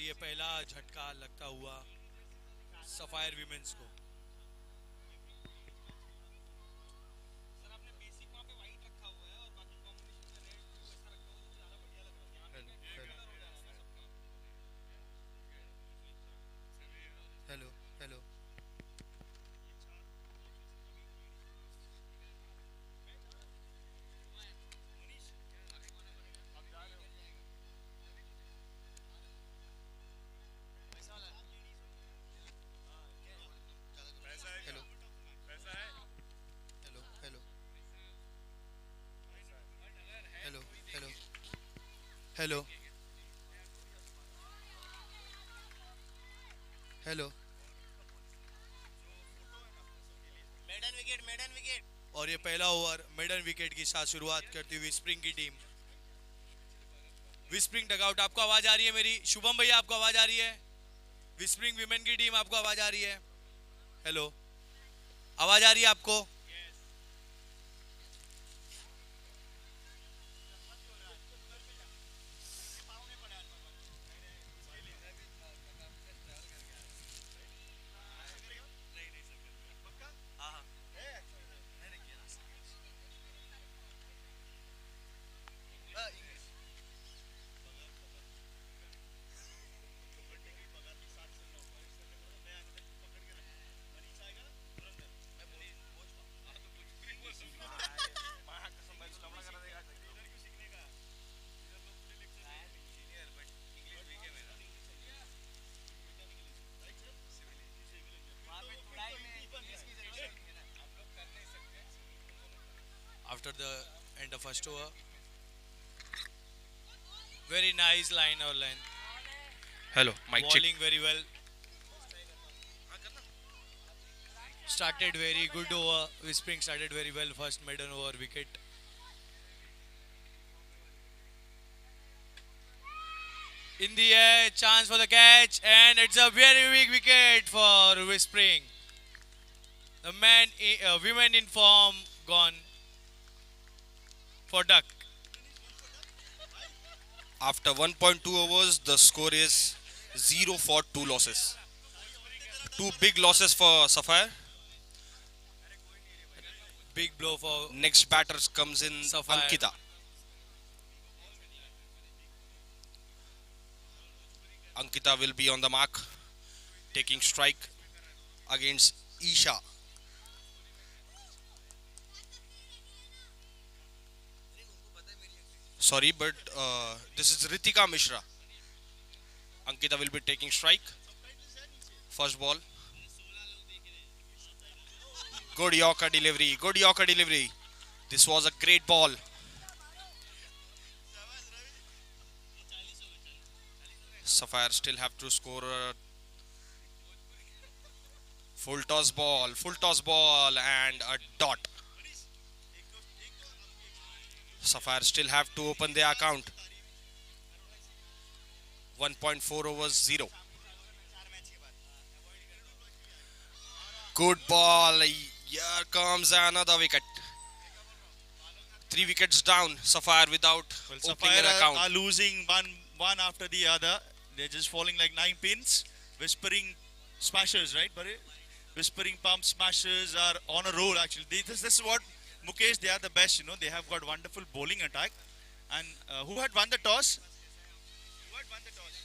ये पहला झटका लगता हुआ सफायर विमेंस को। Hello hello. Hello hello hello hello hello hello hello. और ये पहला ओवर मिडन विकेट के साथ शुरुआत करती हुई स्प्रिंग की टीम। विस्प्रिंग डगआउट, आपको आवाज आ रही है मेरी? शुभम भैया आपको आवाज आ रही है? विस्प्रिंग विमेन की टीम आपको आवाज आ रही है? हेलो, आवाज आ रही है आपको? After the end of first over, very nice line or length, Hello, mic check. bowling very well. Started very good over. Whispering started very well. First maiden over wicket. In the air, chance for the catch, and it's a very big wicket for Whispering. The women in form gone for duck. After 1.2 overs, the score is 0 for 2 losses. Two big losses for Sapphire. Big blow for Next batter comes in Sapphire. Ankita. Ankita will be on the mark, taking strike against Isha. Sorry, but this is Ritika Mishra. Ankita will be taking strike. First ball. Good Yorker delivery. Good Yorker delivery. This was a great ball. Sapphire still have to score a full toss ball and a dot. Sapphire still have to open their account. 1.4 overs 0. Good ball. Here comes another wicket. 3 wickets down. Sapphire without opening Sapphire an account. are losing one after the other. They're just falling like 9 pins. Whispering smashers, right, Bare? Whispering pump smashers are on a roll actually. This is what Mukesh, they are the best, you know. They have got wonderful bowling attack. And who had won the toss? Who had won the toss?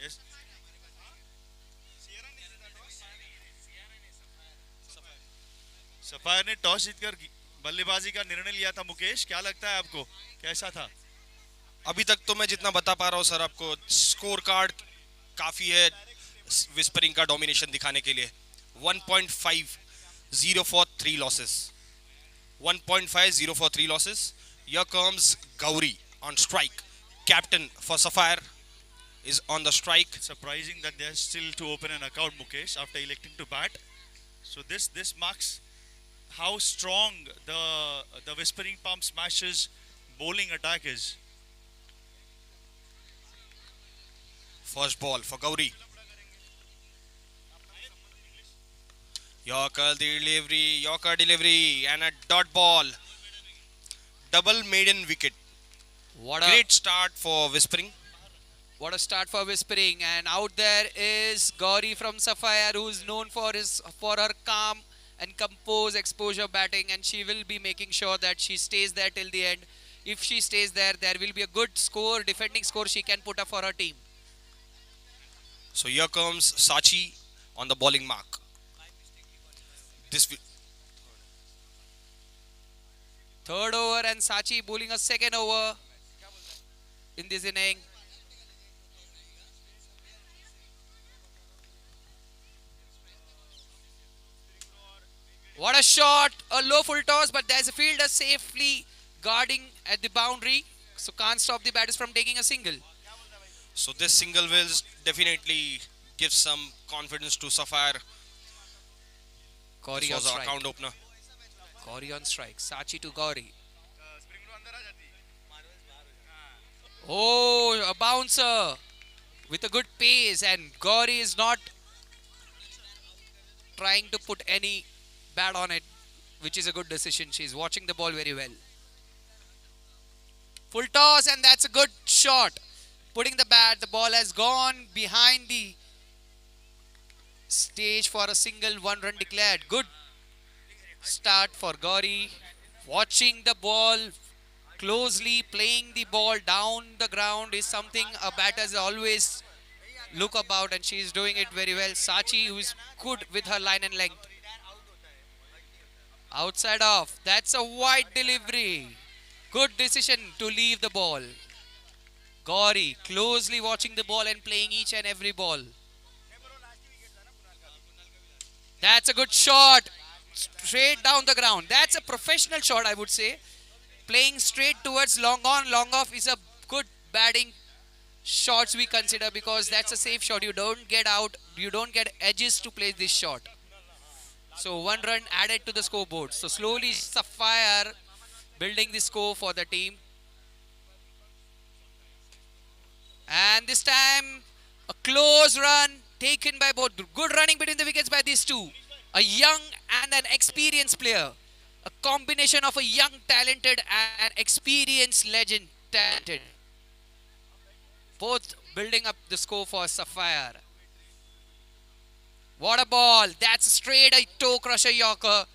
Yes. Sapphire ने toss जीतकर बल्लेबाजी का निर्णय लिया था। मुकेश, क्या लगता है आपको, कैसा था? अभी तक तो मैं जितना बता पा रहा हूँ सर आपको, स्कोर कार्ड काफी है विस्परिंग का डोमिनेशन दिखाने के लिए। 1.5 0 for 3 losses. 1.5 0 for 3 losses. Here comes Gauri on strike. Captain for Sapphire is on the strike. Surprising that they are still to open an account, Mukesh, after electing to bat. So this marks how strong the Whispering Pump Smashers bowling attack is. First ball for Gauri. Yorker delivery, and a dot ball. Double maiden wicket. what a Great start for Whispering. What a start for Whispering. And out there is Gauri from Sapphire, who's known for her calm and composed exposure batting, and she will be making sure that she stays there till the end. If she stays there, there will be a good score, defending score she can put up for her team. So here comes Sachi on the bowling mark. This Third over and Sachi bowling a second over in this inning. What a shot, a low full toss, but there's a fielder safely guarding at the boundary, so can't stop the batters from taking a single. So this single will definitely give some confidence to Sapphire. Gauri This on was our strike. account opener. Gauri on strike. Sachi to Gauri. Oh, a bouncer with a good pace, and Gauri is not trying to put any bat on it, which is a good decision. She's watching the ball very well. Full toss, and that's a good shot. Putting the bat, the ball has gone behind the stage for a single, 1 run declared. Good start for Gauri. Watching the ball closely, playing the ball down the ground is something a batter always look about, and she is doing it very well. Sachi, who is good with her line and length. Outside off. That's a wide delivery. Good decision to leave the ball. Gauri closely watching the ball and playing each and every ball. That's a good shot. Straight down the ground. That's a professional shot, I would say. Playing straight towards long on, long off is a good batting shots we consider, because that's a safe shot. You don't get out. You don't get edges to play this shot. So 1 run added to the scoreboard. So slowly Sapphire building the score for the team. And this time a close run taken by both. Good running between the wickets by these two. A young and an experienced player. A combination of a young talented and an experienced legend talented. Both building up the score for Sapphire. What a ball. That's straight a toe crusher Yorker.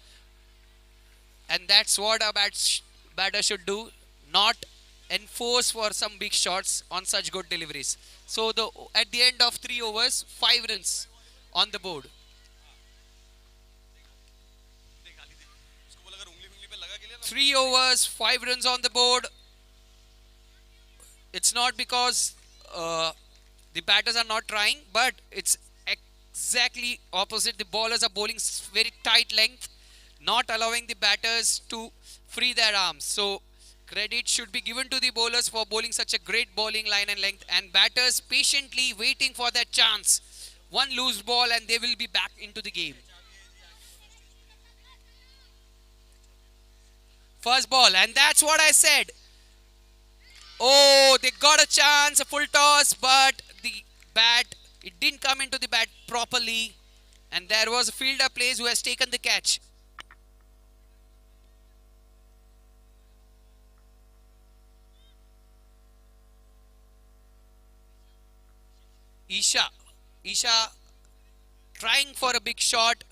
And that's what a batter should do. Not enforce for some big shots on such good deliveries. So at the end of 3 overs, 5 runs on the board. Three overs, 5 runs on the board. It's not because the batters are not trying, but it's exactly opposite. The bowlers are bowling very tight length, not allowing the batters to free their arms. So credit should be given to the bowlers for bowling such a great bowling line and length, and batters patiently waiting for their chance. One loose ball and they will be back into the game. First ball, and that's what I said. Oh, they got a chance, a full toss, but the bat, it didn't come into the bat properly, and there was a fielder plays who has taken the catch. Isha trying for a big shot,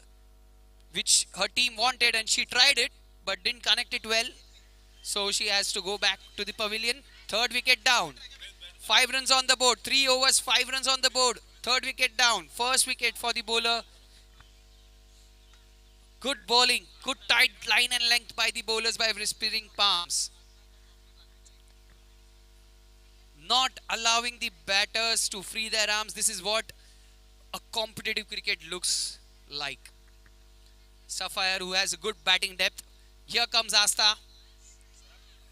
which her team wanted, and she tried it but didn't connect it well. So she has to go back to the pavilion. Third wicket down. 5 runs on the board. 3 overs, 5 runs on the board. Third wicket down. First wicket for the bowler. Good bowling. Good tight line and length by the bowlers by Whispering Palms. Not allowing the batters to free their arms. This is what a competitive cricket looks like. Sapphire, who has a good batting depth. Here comes Asta.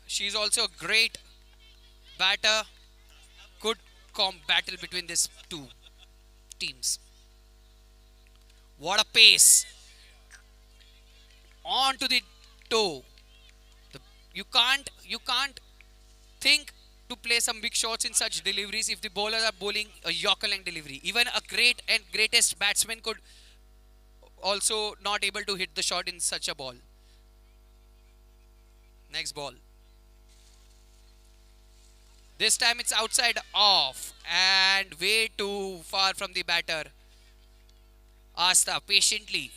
She's also a great batter. Good battle between these two teams. What a pace. On to the toe. You can't think to play some big shots in such deliveries if the bowlers are bowling a Yorker length delivery. Even a greatest batsman could also not able to hit the shot in such a ball. Next ball. This time it's outside off and way too far from the batter. Asta patiently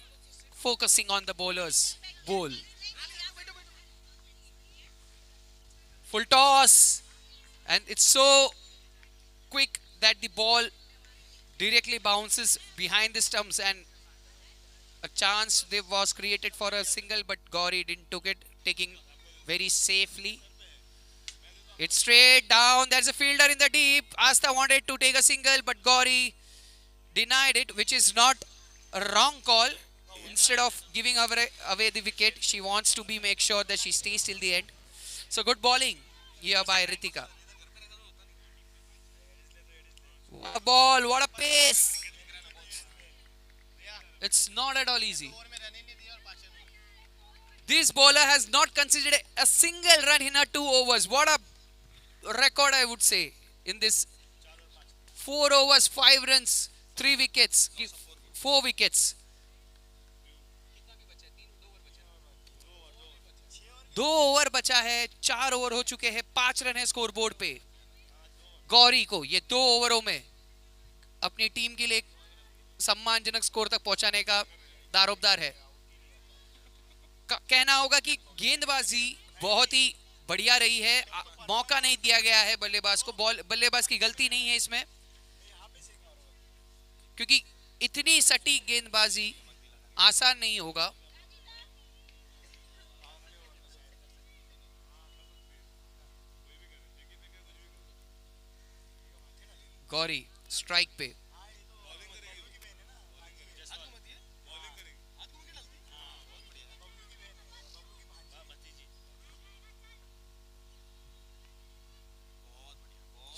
focusing on the bowler's bowl. Full toss, and it's so quick that the ball directly bounces behind the stumps, and a chance there was created for a single, but Gauri didn't took it, taking very safely. It's straight down. There's a fielder in the deep. Asta wanted to take a single, but Gauri denied it, which is not a wrong call. Instead of giving away the wicket, she wants to make sure that she stays till the end. So good bowling here by Ritika. What a ball, what a pace. It's not at all easy. This bowler has not conceded a single run in her 2 overs. What a record, I would say, in this 4 overs, 5 runs, 3 wickets, 4 wickets. 2 over बचा है, 4 over हो चुके हैं, 5 run है score board पे. गौरी को ये 2 ओवरों में अपनी टीम के लिए एक सम्मानजनक स्कोर तक पहुंचाने का दारोमदार है. कहना होगा कि गेंदबाजी बहुत ही बढ़िया रही है. मौका नहीं दिया गया है बल्लेबाज को. बल्लेबाज की गलती नहीं है इसमें, क्योंकि इतनी सटीक गेंदबाजी आसान नहीं होगा. गौरी स्ट्राइक पे.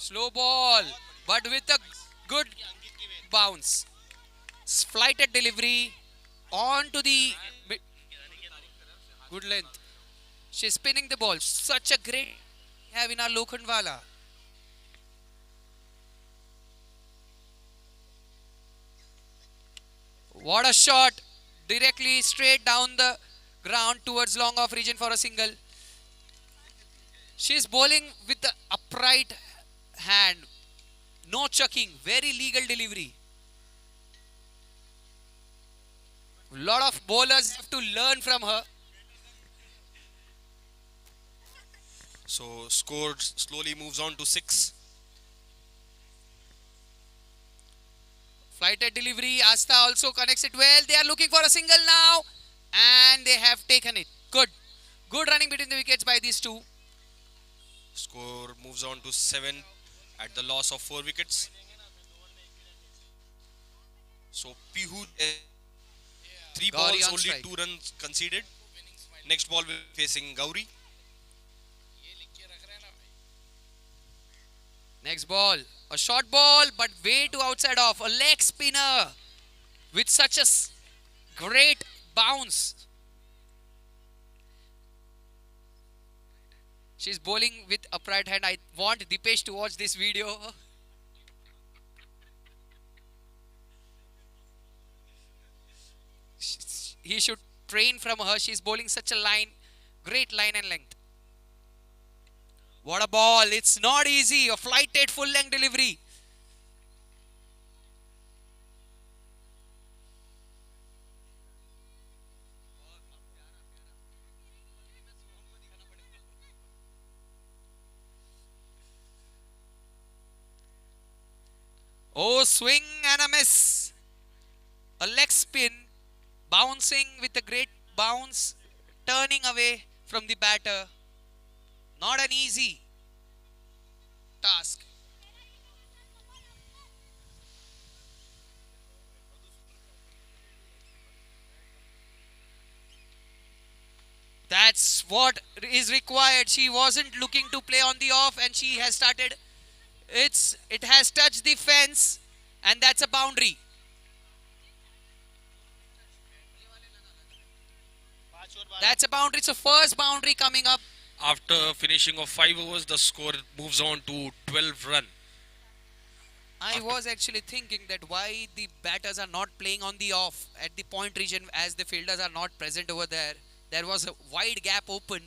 Slow ball, but with a good bounce. Flighted delivery on to the good length. She's spinning the ball. Such a great have in our Lokhandwala. What a shot! Directly straight down the ground towards long off region for a single. She's bowling with the upright hand. No chucking. Very legal delivery. A lot of bowlers have to learn from her. So score slowly moves on to 6. Flighted delivery. Asta also connects it well. They are looking for a single now. And they have taken it. Good. Good running between the wickets by these two. Score moves on to 7 at the loss of 4 wickets. So Pihu, 3 Gauri balls, on only strike. 2 runs conceded. Next ball will be facing Gauri. Next ball. A short ball, but way too outside off. A leg spinner with such a great bounce. She's bowling with upright hand. I want Dipesh to watch this video. He should train from her. She's bowling such a line, great line and length. What a ball. It's not easy. A flighted full length delivery. Oh, swing and a miss. A leg spin. Bouncing with a great bounce. Turning away from the batter. Not an easy task. That's what is required. She wasn't looking to play on the off, and she has started. It has touched the fence, and that's a boundary. That's a boundary. So first boundary coming up. After finishing of 5 overs, the score moves on to 12 run. I was actually thinking that why the batters are not playing on the off at the point region as the fielders are not present over there. There was a wide gap open.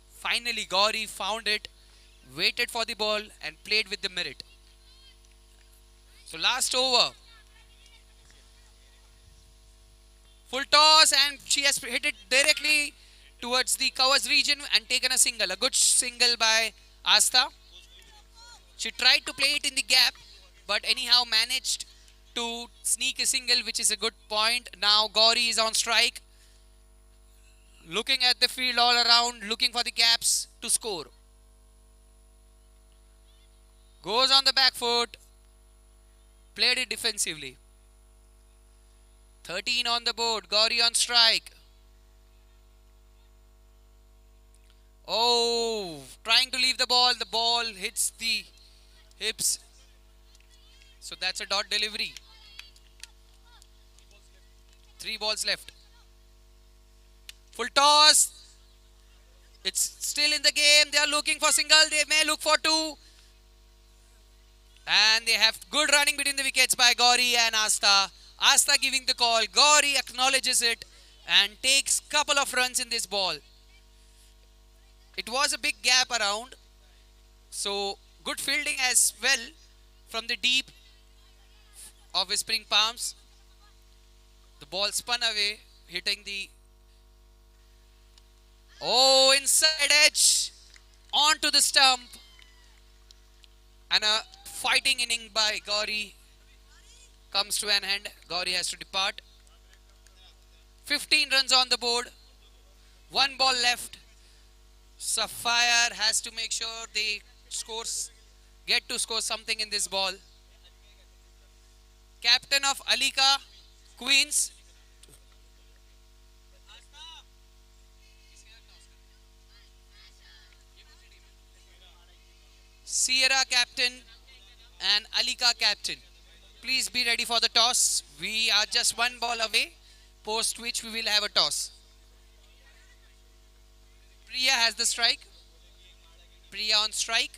Finally, Gauri found it waited for the ball and played with the merit. So last over. Full toss and she has hit it directly towards the covers region and taken a single. A good single by Asta. She tried to play it in the gap but anyhow managed to sneak a single, which is a good point. Now Gauri is on strike. Looking at the field all around, looking for the gaps to score. Goes on the back foot. Played it defensively. 13 on the board. Gauri on strike. Oh, trying to leave the ball. The ball hits the hips. So that's a dot delivery. 3 balls left. Full toss. It's still in the game. They are looking for single. They may look for 2. And they have good running between the wickets by Gauri and Asta. Asta giving the call. Gauri acknowledges it and takes couple of runs in this ball. It was a big gap around. So good fielding as well from the deep of Whispering Palms. The ball spun away, hitting the... Oh, inside edge. Onto the stump. And a fighting inning by Gauri comes to an end. Gauri has to depart. 15 runs on the board. 1 ball left. Sapphire has to make sure they get to score something in this ball. Captain of Alika Queens. Sierra captain and Alika captain. Please be ready for the toss. We are just 1 ball away, post which we will have a toss. Priya has the strike. Priya on strike.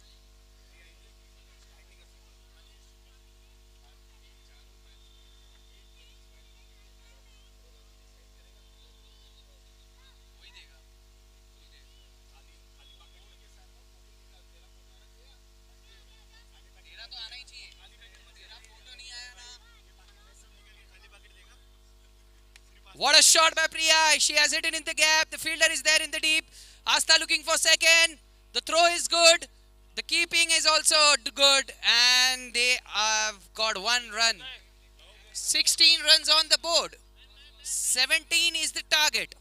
What a shot by Priya. She has hit it in the gap. The fielder is there in the deep. Asta looking for second. The throw is good. The keeping is also good. And they have got 1 run. 16 runs on the board. 17 is the target.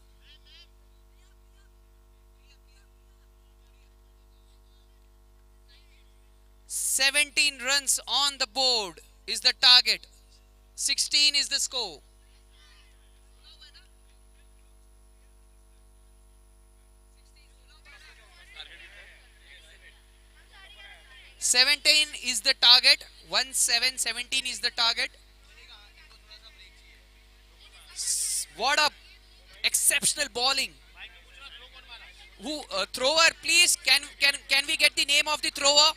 "17 runs on the board is the target. 16 is the score." "17 is the target. 1-7, 17 is the target. What a exceptional bowling. Who thrower, please? Can we get the name of the thrower?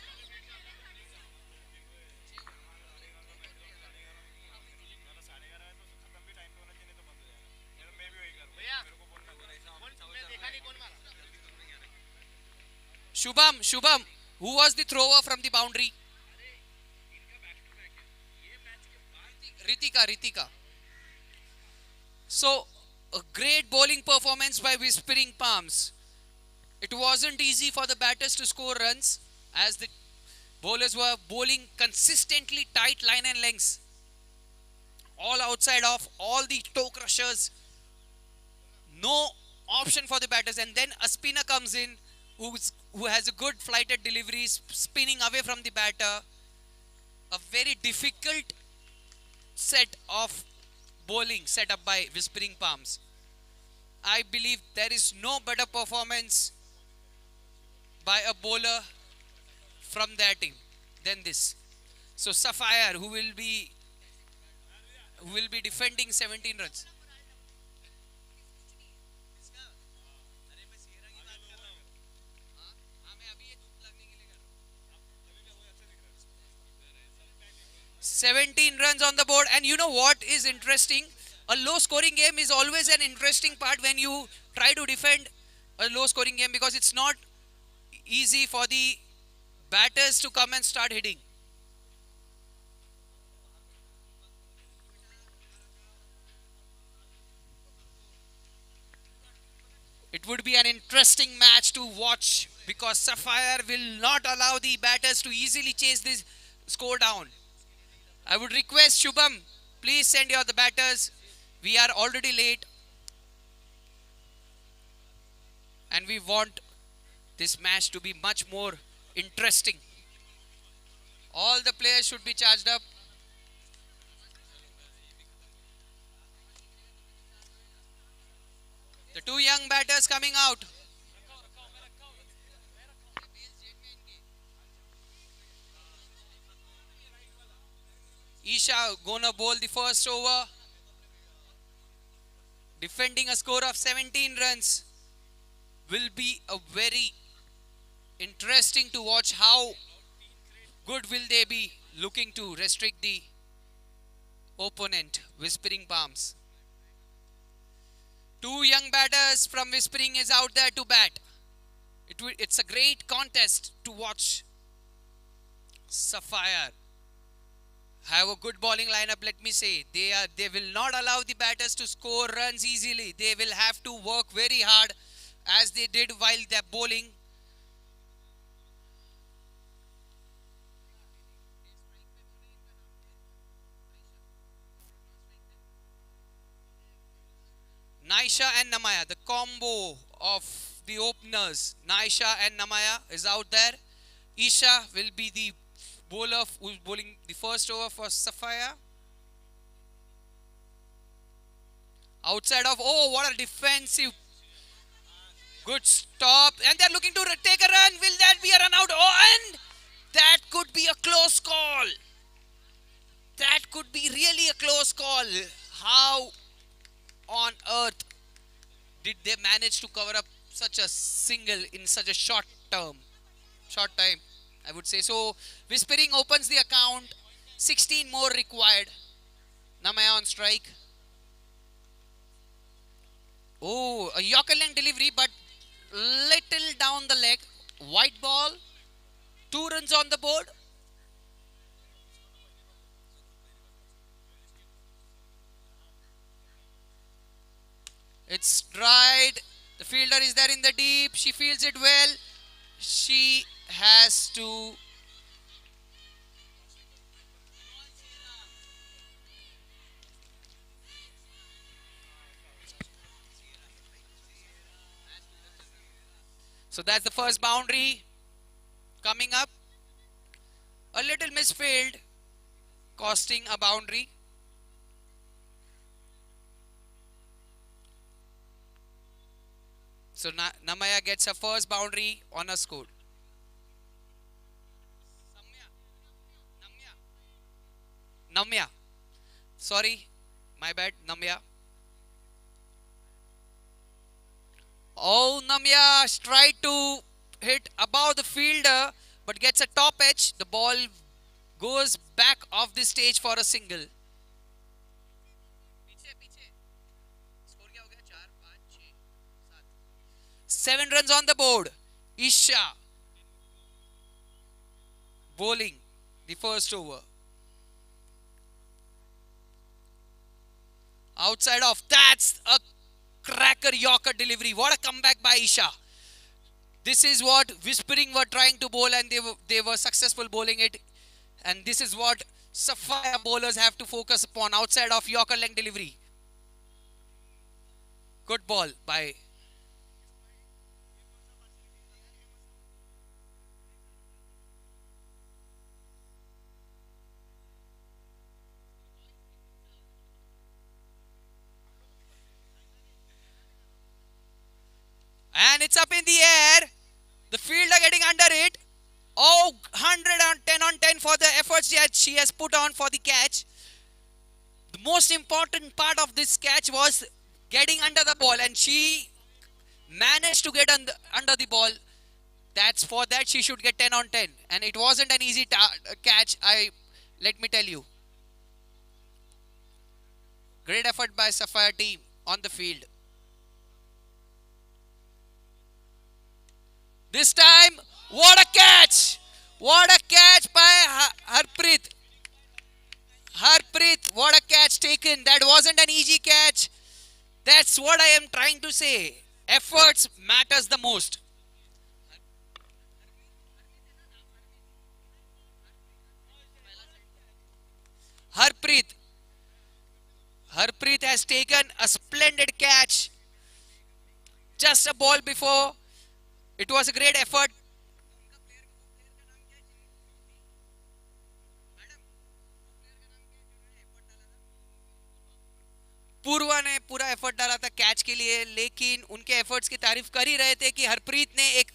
Shubham, who was the thrower from the boundary? Ritika. So, a great bowling performance by Whispering Palms. It wasn't easy for the batters to score runs as the bowlers were bowling consistently tight line and lengths. All outside of all the toe crushers. No option for the batters, and then a spinner comes in who has a good flighted delivery, spinning away from the batter. A very difficult set of bowling set up by Whispering Palms. I believe there is no better performance by a bowler from their team than this. So Sapphire, who will be defending 17 runs. "17 runs on the board." And you know what is interesting? A low scoring game is always an interesting part when you try to defend a low scoring game, because it's not easy for the batters to come and start hitting. It would be an interesting match to watch because Sapphire will not allow the batters to easily chase this score down. I would request Shubham, please send your the batters. We are already late and we want this match to be much more interesting. All the players should be charged up. The two young batters coming out. Isha gonna bowl the first over. Defending a score of 17 runs. Will be a very interesting to watch how good will they be looking to restrict the opponent. Whispering Palms. Two young batters from Whispering is out there to bat. It's a great contest to watch. Sapphire have a good bowling lineup, let me say. They will not allow the batters to score runs easily. They will have to work very hard as they did while they're bowling. Naisha and Namaya, the combo of the openers, Naisha and Namaya is out there. Isha will be the bowler who's bowling the first over for Sapphire. Outside of, oh, what a defensive. Good stop. And they're looking to take a run. Will that be a run out? Oh, and that could be a close call. That could be really a close call. How on earth did they manage to cover up such a single in such a short time, I would say. So Whispering opens the account. 16 more required. Namaya on strike. Oh, a Yorker length delivery, but little down the leg. White ball. 2 runs on the board. It's dried. The fielder is there in the deep. She feels it well. She has to. So that's the first boundary coming up. A little misfield, costing a boundary. So Namaya gets her first boundary on a score. Namya. Sorry, my bad, Namya. Oh, Namya tried to hit above the fielder but gets a top edge. The ball goes back off the stage for a single. 7 runs on the board. Isha bowling the first over. Outside off. That's a cracker Yorker delivery. What a comeback by Isha. This is what Whispering were trying to bowl and they were successful bowling it. And this is what Sapphire bowlers have to focus upon. Outside of Yorker length delivery. Good ball by and it's up in the air. The fielder getting under it. Oh, 110 on 10 for the efforts that she has put on for the catch. The most important part of this catch was getting under the ball, and she managed to get under the ball. That's for that she should get 10 on 10. And it wasn't an easy catch, let me tell you. Great effort by Sapphire team on the field. This time, what a catch! What a catch by Harpreet. Harpreet, what a catch taken. That wasn't an easy catch. That's what I am trying to say. Efforts matters the most. Harpreet. Harpreet has taken a splendid catch. Just a ball before. It was a great effort. पूर्वा ने पूरा effort डाला था catch के लिए, लेकिन उनके efforts की तारीफ कर ही रहे थे कि हरप्रीत ने एक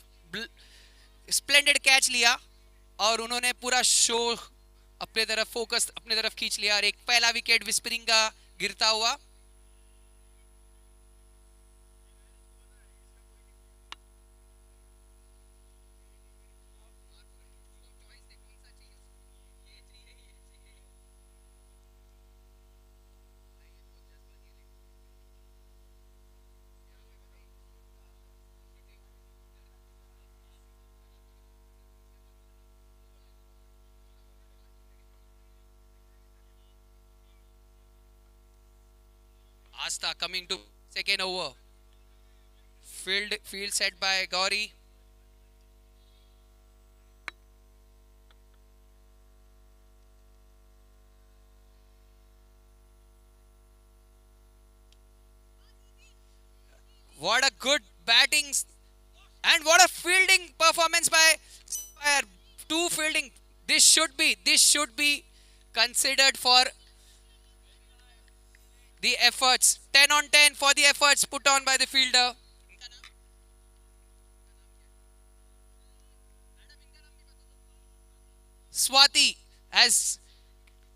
स्प्लेंडेड कैच लिया और उन्होंने पूरा शो अपने तरफ फोकस अपने तरफ खींच लिया और एक पहला विकेट विस्परिंग का गिरता हुआ. Asta coming to second over. Field set by Gauri. What a good batting and what a fielding performance by two fielding. This should be considered for the efforts. 10 on 10 for the efforts put on by the fielder. Swati has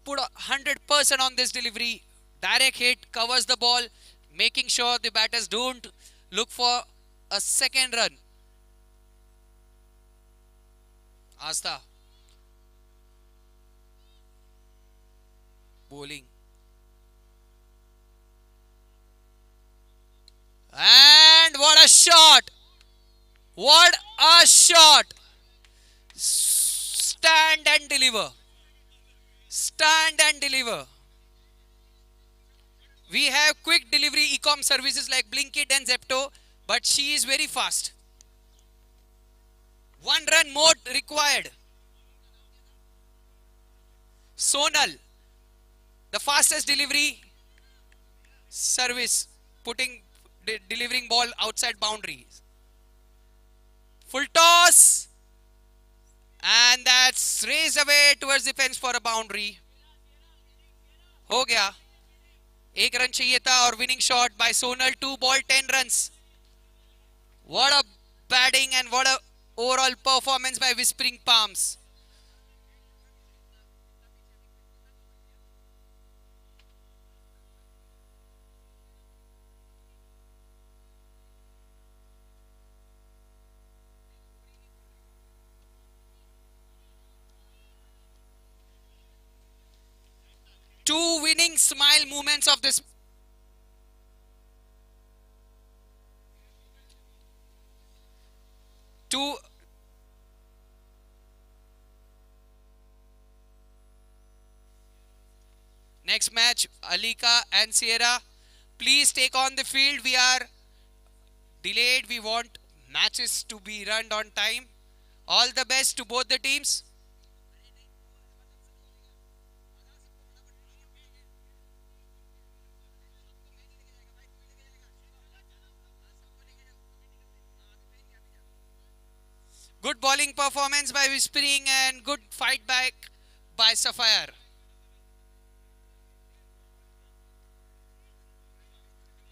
put 100% on this delivery. Direct hit, covers the ball, making sure the batters don't look for a second run. Asta bowling. And what a shot! What a shot! Stand and deliver. Stand and deliver. We have quick delivery e-com services like Blinkit and Zepto, but she is very fast. 1 run more required. Sonal, the fastest delivery service, delivering ball outside boundaries. Full toss, and that's raised away towards the fence for a boundary. हो गया. 1 run चाहिए था और winning shot by Sonal. 2 ball 10 runs. What a batting and what a overall performance by Whispering Palms. Two winning smile movements of this. Two. Next match, Alika and Sierra. Please take on the field. We are delayed. We want matches to be run on time. All the best to both the teams. Good bowling performance by Whispering and good fight back by Sapphire.